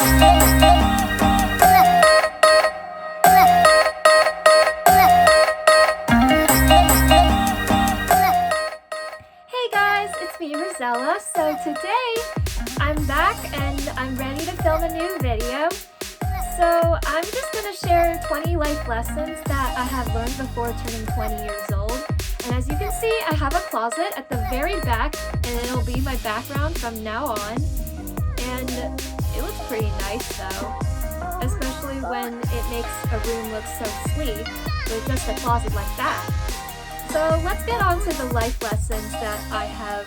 Hey guys, it's me, Rosella. So today I'm back and I'm ready to film a new video. So I'm just gonna share 20 life lessons that I have learned before turning 20 years old. And as you can see, I have a closet at the very back and it'll be my background from now on. And it looks pretty nice though, especially when it makes a room look so sleek with just a closet like that. So let's get on to the life lessons that I have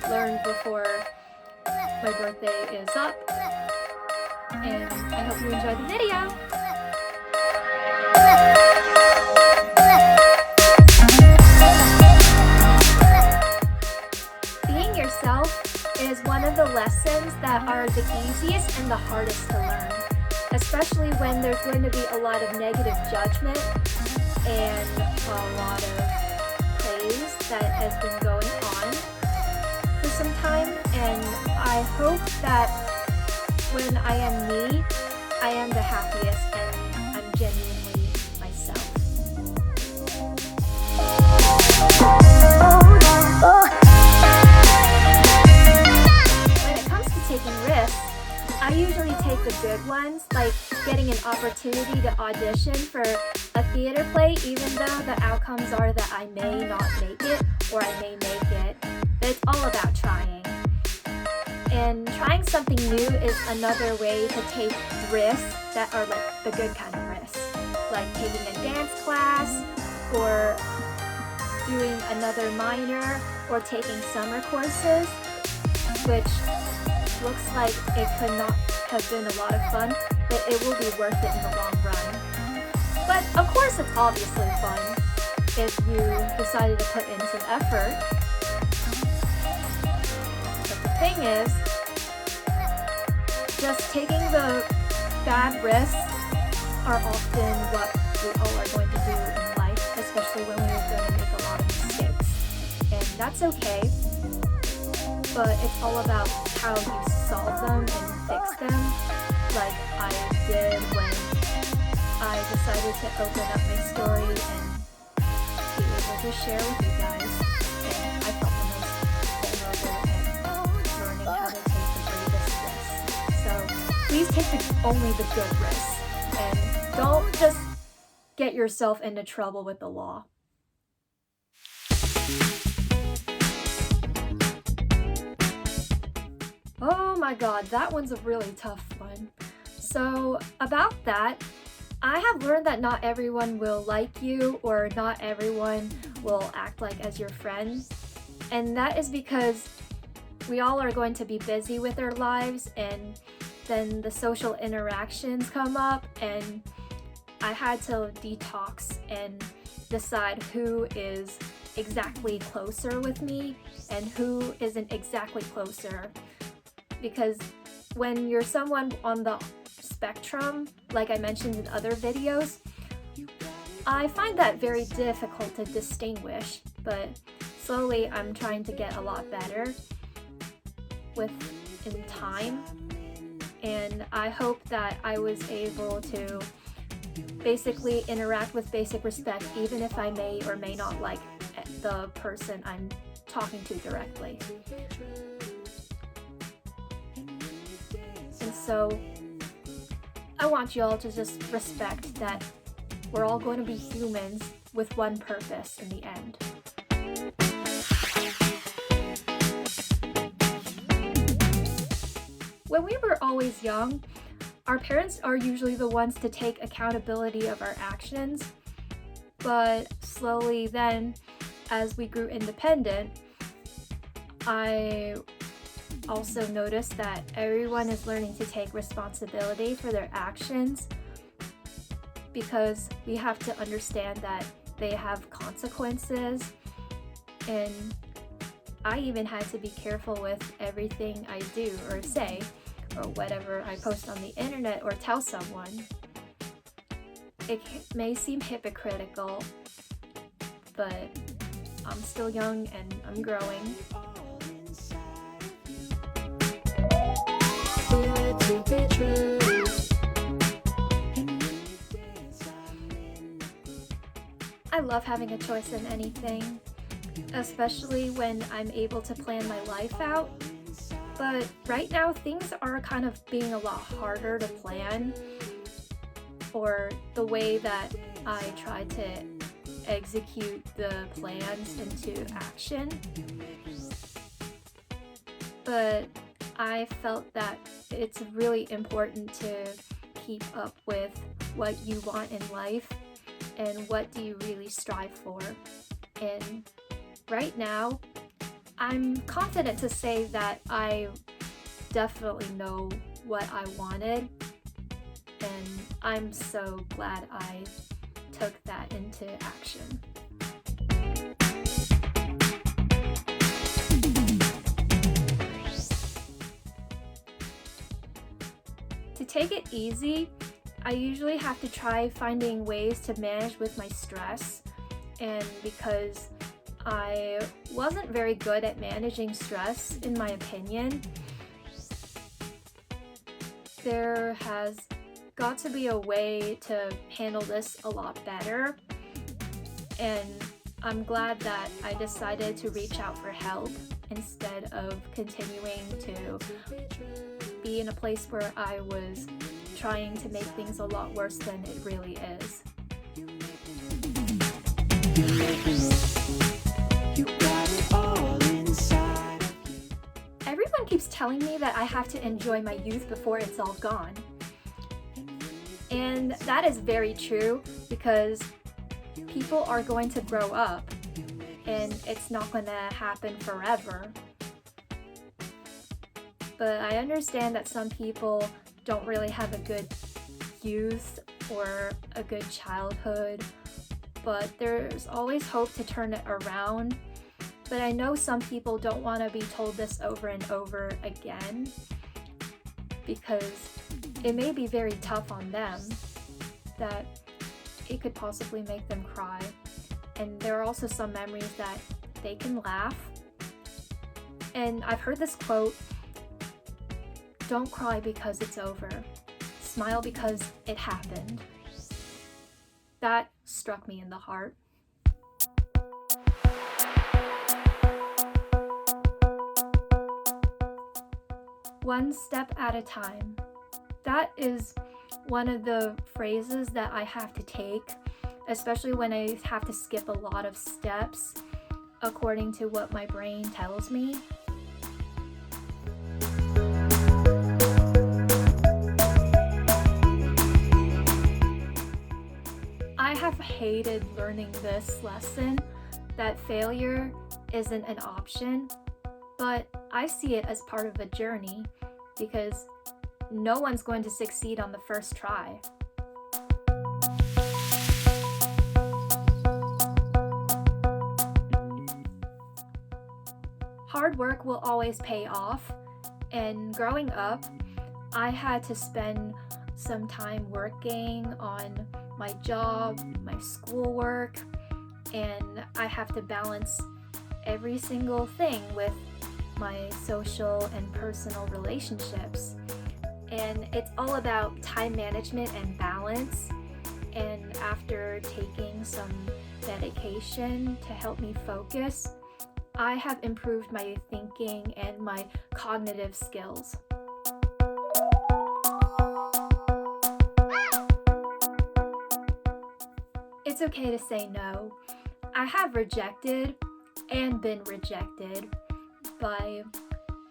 learned before my birthday is up. And I hope you enjoy the video. Being yourself is one of the lessons that are the easiest and the hardest to learn, especially when there's going to be a lot of negative judgment and a lot of praise that has been going on for some time. And I hope that when I am me, I am the happiest and I'm genuinely myself. When it comes to taking risks, I usually take the good ones, like getting an opportunity to audition for a theater play, even though the outcomes are that I may not make it or I may make it. But it's all about trying. And trying something new is another way to take risks that are like the good kind of risks, like taking a dance class or doing another minor or taking summer courses, which looks like it could not have been a lot of fun, but it will be worth it in the long run. But of course it's obviously fun if you decided to put in some effort. But the thing is, just taking the bad risks are often what we all are going to do in life, especially when we're going to make a lot of mistakes. And that's okay, but it's all about how you solve them and fix them, like I did when I decided to open up my story and be able to share with you guys. And I felt the most vulnerable and learning how to take the greatest risks. So please take only the good risks and don't just get yourself into trouble with the law. Oh my god, that one's a really tough one. So about that, I have learned that not everyone will like you or not everyone will act like as your friend. And that is because we all are going to be busy with our lives and then the social interactions come up, and I had to detox and decide who is exactly closer with me and who isn't exactly closer. Because when you're someone on the spectrum, like I mentioned in other videos, I find that very difficult to distinguish, but slowly I'm trying to get a lot better in time. And I hope that I was able to basically interact with basic respect, even if I may or may not like the person I'm talking to directly. And so I want you all to just respect that we're all going to be humans with one purpose in the end. When we were always young, our parents are usually the ones to take accountability of our actions, but slowly then, as we grew independent, I also noticed that everyone is learning to take responsibility for their actions, because we have to understand that they have consequences. And I even had to be careful with everything I do or say or whatever I post on the internet or tell someone. It may seem hypocritical, but I'm still young and I'm growing. Too good to be true. I love having a choice in anything, especially when I'm able to plan my life out. But right now, things are kind of being a lot harder to plan, or the way that I try to execute the plans into action. But I felt that it's really important to keep up with what you want in life and what do you really strive for. And right now, I'm confident to say that I definitely know what I wanted, and I'm so glad I took that into action. To take it easy, I usually have to try finding ways to manage with my stress, and because I wasn't very good at managing stress, in my opinion, there has got to be a way to handle this a lot better, and I'm glad that I decided to reach out for help instead of continuing to be in a place where I was trying to make things a lot worse than it really is. Everyone keeps telling me that I have to enjoy my youth before it's all gone. And that is very true, because people are going to grow up and it's not going to happen forever. But I understand that some people don't really have a good youth or a good childhood, but there's always hope to turn it around. But I know some people don't want to be told this over and over again, because it may be very tough on them, that it could possibly make them cry. And there are also some memories that they can laugh. And I've heard this quote, "Don't cry because it's over. Smile because it happened." That struck me in the heart. One step at a time. That is one of the phrases that I have to take, especially when I have to skip a lot of steps according to what my brain tells me. I have hated learning this lesson, that failure isn't an option, but I see it as part of a journey, because no one's going to succeed on the first try. Hard work will always pay off, and growing up, I had to spend some time working on my job, my schoolwork, and I have to balance every single thing with my social and personal relationships. And it's all about time management and balance. And after taking some medication to help me focus, I have improved my thinking and my cognitive skills. It's okay to say no. I have rejected and been rejected by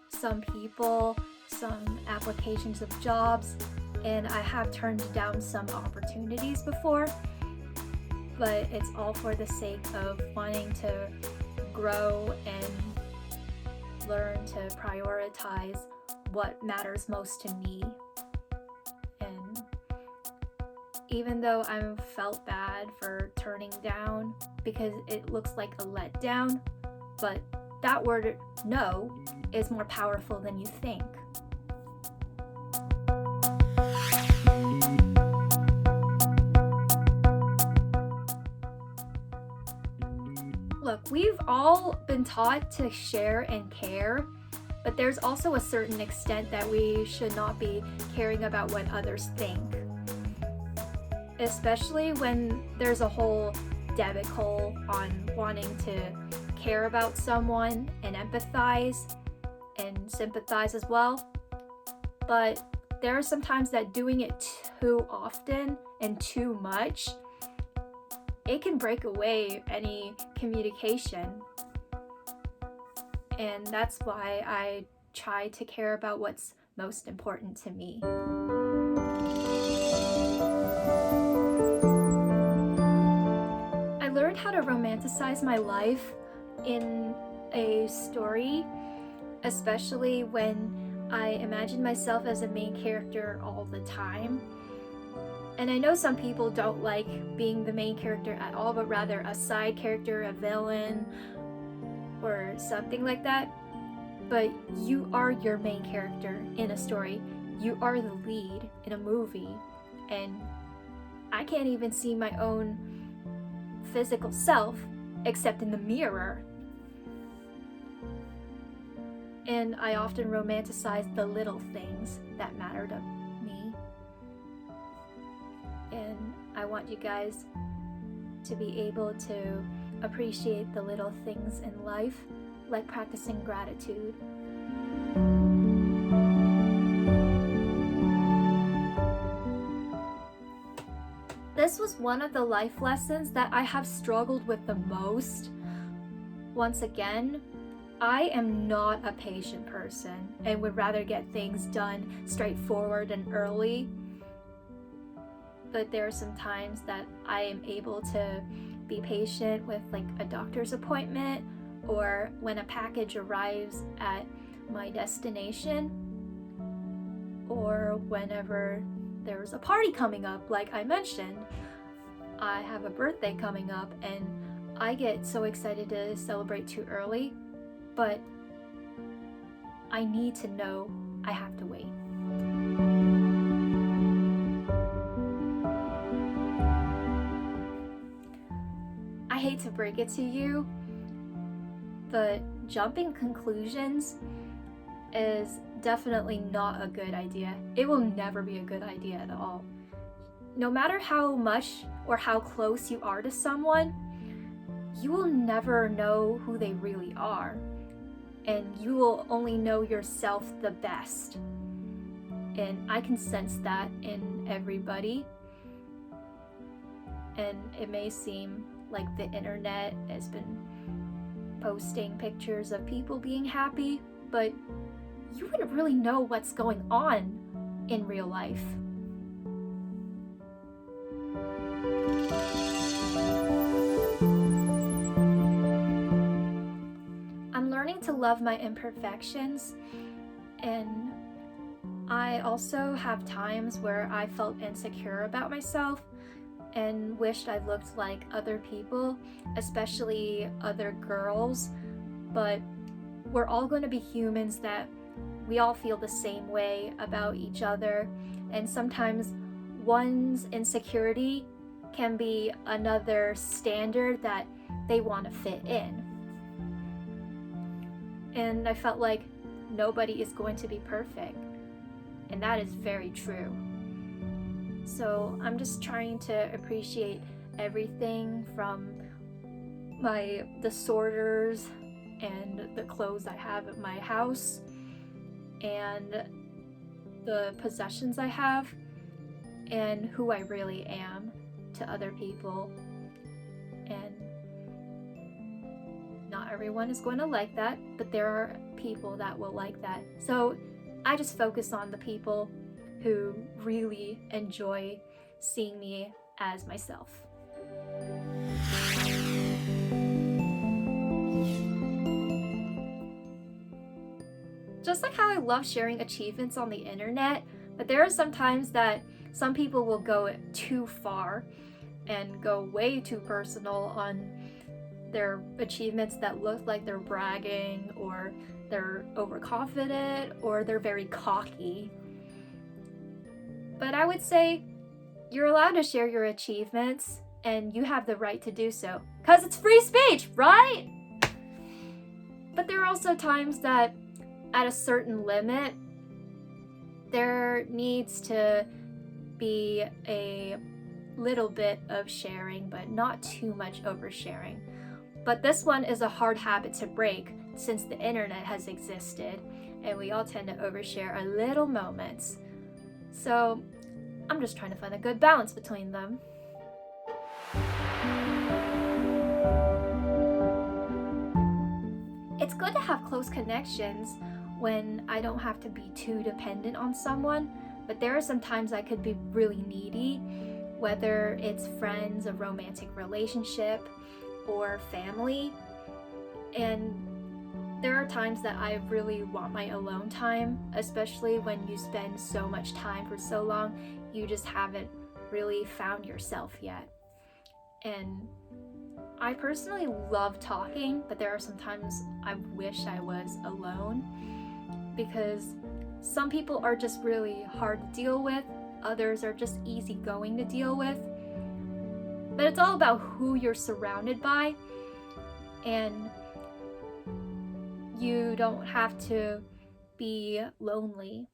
some people, some applications of jobs, and I have turned down some opportunities before, but it's all for the sake of wanting to grow and learn to prioritize what matters most to me. And even though I felt bad for turning down because it looks like a letdown, but that word no is more powerful than you think. Look, we've all been taught to share and care, but there's also a certain extent that we should not be caring about what others think. Especially when there's a whole debit hole on wanting to care about someone and empathize and sympathize as well. But there are some times that doing it too often and too much, it can break away any communication. And that's why I try to care about what's most important to me. I learned how to romanticize my life in a story, especially when I imagine myself as a main character all the time. And I know some people don't like being the main character at all, but rather a side character, a villain, or something like that. But you are your main character in a story. You are the lead in a movie. And I can't even see my own physical self except in the mirror. And I often romanticize the little things that matter to me. And I want you guys to be able to appreciate the little things in life, like practicing gratitude. This was one of the life lessons that I have struggled with the most. Once again, I am not a patient person and would rather get things done straightforward and early. But there are some times that I am able to be patient with like a doctor's appointment, or when a package arrives at my destination, or whenever there's a party coming up. Like I mentioned, I have a birthday coming up and I get so excited to celebrate too early, but I need to know I have to wait. I hate to break it to you, but jumping conclusions is definitely not a good idea. It will never be a good idea at all. No matter how much or how close you are to someone, you will never know who they really are. And you will only know yourself the best. And I can sense that in everybody. And it may seem like the internet has been posting pictures of people being happy, but you wouldn't really know what's going on in real life. I'm learning to love my imperfections, and I also have times where I felt insecure about myself and wished I looked like other people, especially other girls, but we're all going to be humans that we all feel the same way about each other, and sometimes one's insecurity can be another standard that they want to fit in. And I felt like nobody is going to be perfect, and that is very true. So I'm just trying to appreciate everything from the sorters and the clothes I have at my house and the possessions I have and who I really am to other people. And not everyone is going to like that, but there are people that will like that. So I just focus on the people who really enjoy seeing me as myself. Just like how I love sharing achievements on the internet, but there are some times that some people will go too far and go way too personal on their achievements that look like they're bragging, or they're overconfident, or they're very cocky. But I would say you're allowed to share your achievements and you have the right to do so, because it's free speech, right? But there are also times that at a certain limit, there needs to be a little bit of sharing, but not too much oversharing. But this one is a hard habit to break since the internet has existed and we all tend to overshare our little moments. So I'm just trying to find a good balance between them. It's good to have close connections when I don't have to be too dependent on someone, but there are some times I could be really needy, whether it's friends, a romantic relationship, or family. And there are times that I really want my alone time, especially when you spend so much time for so long, you just haven't really found yourself yet. And I personally love talking, but there are some times I wish I was alone, because some people are just really hard to deal with, others are just easygoing to deal with. But it's all about who you're surrounded by, and you don't have to be lonely.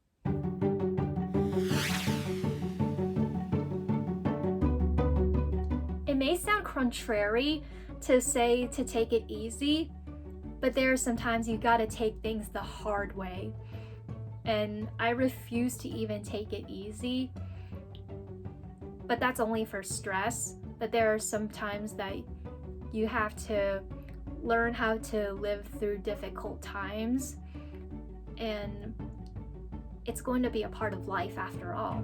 It may sound contrary to say to take it easy, but there are sometimes you gotta take things the hard way. And I refuse to even take it easy, but that's only for stress. But there are some times that you have to learn how to live through difficult times, and it's going to be a part of life after all.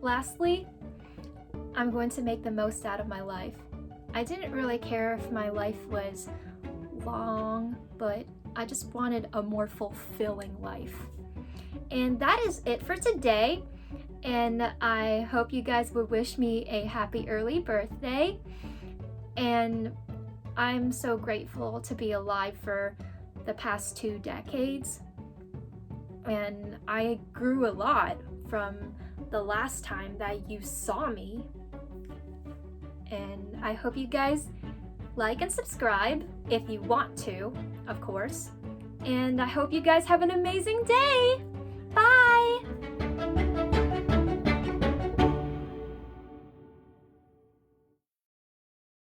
Lastly, I'm going to make the most out of my life. I didn't really care if my life was long, but I just wanted a more fulfilling life. And that is it for today. And I hope you guys would wish me a happy early birthday. And I'm so grateful to be alive for the past 2 decades. And I grew a lot from the last time that you saw me. And I hope you guys like and subscribe if you want to, of course. And I hope you guys have an amazing day. Bye!